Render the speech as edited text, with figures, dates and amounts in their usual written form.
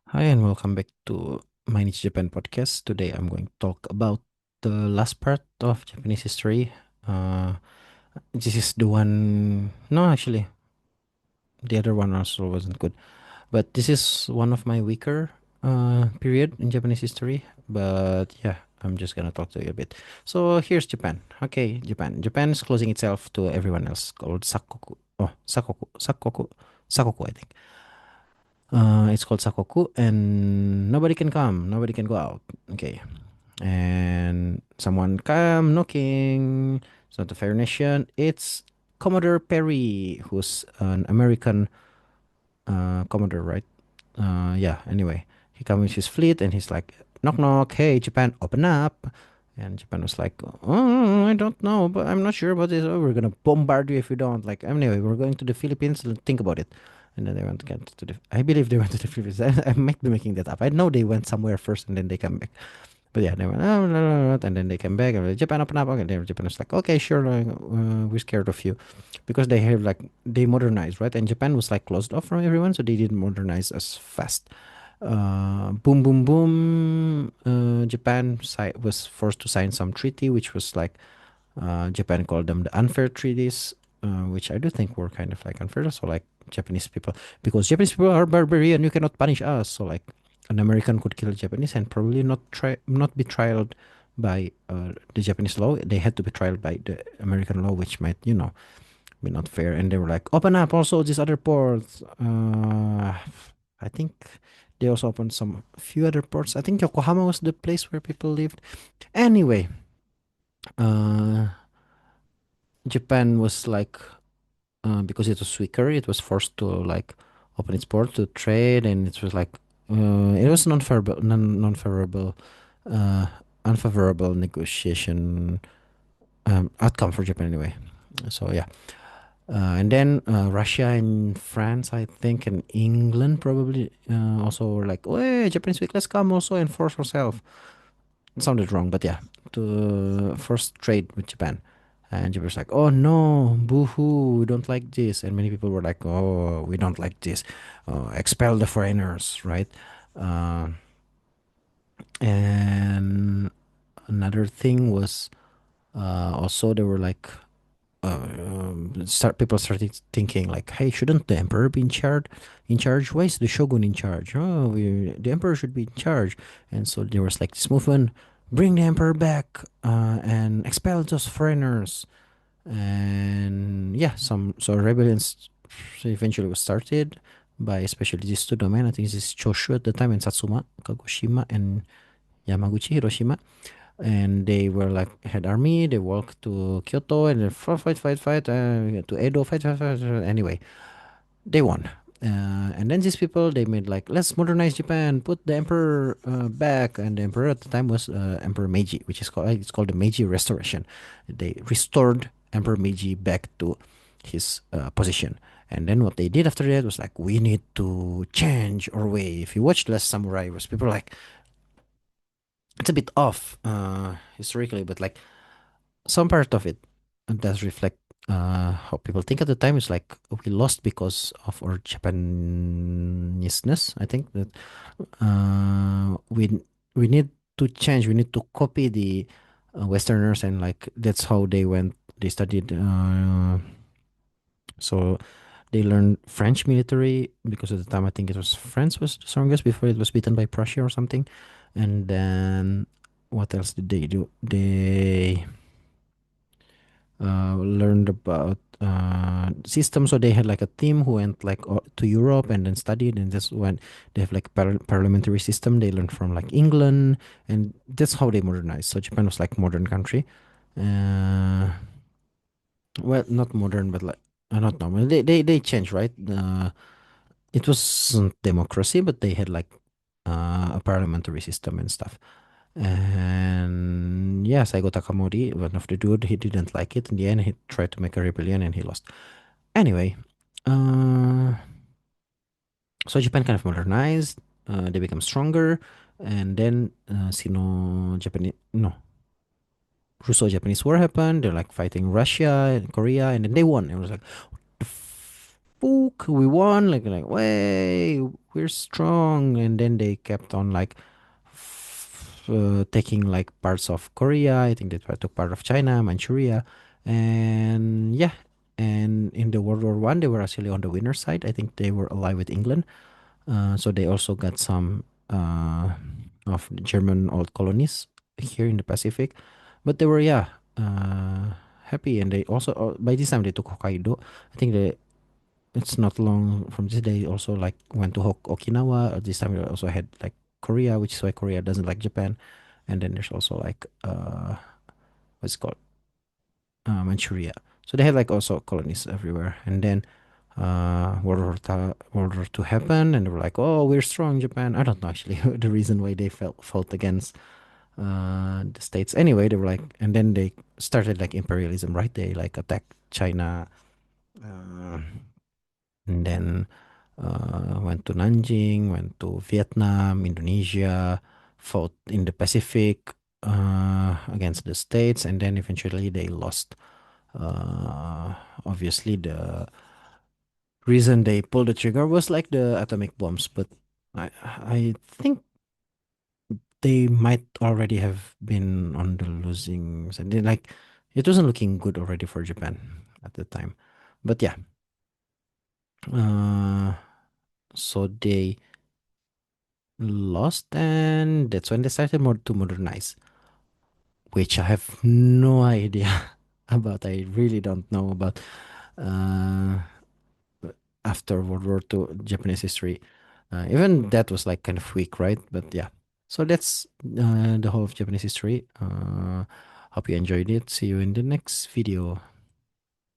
Hi, and welcome back to Meiji Japan podcast. Today I'm going to talk about the last part of Japanese history. Uh, this is the one. No, actually, the other one also wasn't good. But this is one of my weaker period in Japanese history. But yeah, I'm just gonna talk to you a bit. So here's Japan. Okay, Japan. Japan is closing itself to everyone else called Sakoku. Oh, Sakoku, I think. It's called Sakoku, and nobody can come, nobody can go out. Okay, and someone come knocking. It's not a fair nation. It's Commodore Perry, who's an American Commodore, right? Yeah. Anyway, he comes with his fleet, and he's like, knock knock. Hey, Japan, open up. And Japan was like, oh, I don't know, but I'm not sure about this. Oh, we're gonna bombard you if you don't. Like, anyway, we're going to the Philippines. Think about it. And then they went to get to the. I believe they went to the Philippines. I might be making that up. I know they went somewhere first, and then they come back. But yeah, they went, oh, no, no, no, and then they came back and like, Japan, open up. Okay, then Japan was like, okay, sure, we're scared of you, because they have like they modernized, right? And Japan was like closed off from everyone, so they didn't modernize as fast. Boom, boom, boom. Japan was forced to sign some treaty, which was like Japan called them the unfair treaties, which I do think were kind of like unfair. So like Japanese people, because Japanese people are barbarian, you cannot punish us. So like an American could kill a Japanese and probably not be trialed by the Japanese law. They had to be trialed by the American law, which might be not fair. And they were like, open up also these other ports. I think they also opened some few other ports. I think Yokohama was the place where people lived. Anyway, uh, Japan was like because it was weaker, it was forced to like open its port to trade, and it was like it was non-favorable, uh, unfavorable negotiation outcome for Japan anyway. So yeah, and then Russia and France, I think, and England probably also were like, "Oh, hey, Japanese weak, let's come also and force ourselves." It sounded wrong, but yeah, to first trade with Japan. And Japan was like, oh no, boo hoo, we don't like this. And many people were like, oh, we don't like this. Expel the foreigners, right? Uh, and another thing was also they were like, people started thinking like, hey, shouldn't the emperor be in charge? In charge? Why is the shogun in charge? Oh, the emperor should be in charge. And so there was like this movement, bring the emperor back and expel those foreigners. And yeah, some so rebellions eventually was started by especially these two domain. I think this is Choshu at the time and Satsuma, Kagoshima, and Yamaguchi, Hiroshima. And they were like had army. They walked to Kyoto and then fight, to Edo, fight. Anyway, they won. And then these people they made like, let's modernize Japan, put the emperor back, and the emperor at the time was Emperor Meiji, which is called it's called the Meiji Restoration. They restored Emperor Meiji back to his position. And then what they did after that was like, we need to change our way. If you watch The Last Samurai, it was people like, it's a bit off historically, but like some part of it does reflect how people think at the time. Is like we lost because of our Japaneseness. I think that we need to change. We need to copy the Westerners, and like that's how they went. They studied. So they learned French military because at the time I think it was France was the strongest before it was beaten by Prussia or something. And then what else did they do? They learned about systems. So they had like a team who went like to Europe and then studied, and that's when they have like parliamentary system. They learned from like England, and that's how they modernized. So Japan was like modern country. Uh, well, not modern, but like not normal. They changed, right? It wasn't democracy, but they had like a parliamentary system and stuff. And yeah, Saigo Takamori, one of the dude, he didn't like it. In the end, he tried to make a rebellion and he lost. Anyway, uh, so Japan kind of modernized. They become stronger, and then Sino-Japanese, no, Russo-Japanese War happened. They're like fighting Russia and Korea, and then they won. It was like, "Pook, we won!" Like, way, we're strong. And then they kept on like taking like parts of Korea. I think they took part of China, Manchuria, and yeah. And in the World War One, they were actually on the winner side. I think they were allied with England. So they also got some of the German old colonies here in the Pacific, but they were, yeah, happy. And they also, by this time they took Hokkaido. I think it's not long from this. They also like went to Okinawa. This time they also had like Korea, which is why Korea doesn't like Japan. And then there's also like what's it called, Manchuria. So they had like also colonies everywhere. And then World War Two happened, and they were like, "Oh, we're strong, Japan." I don't know actually the reason why they fought against the states. Anyway, they were like, and then they started like imperialism, right? They like attacked China, uh, and then went to Nanjing, went to Vietnam, Indonesia, fought in the Pacific against the states, and then eventually they lost. Uh, Obviously, the reason they pulled the trigger was like the atomic bombs, but I think they might already have been on the losing side. Like it wasn't looking good already for Japan at the time. But yeah, uh, so they lost, and that's when they started more to modernize, which I have no idea about. I really don't know about uh, after World War Two Japanese history. Even that was like kind of weak, right? But yeah. So that's the whole of Japanese history. Hope you enjoyed it. See you in the next video.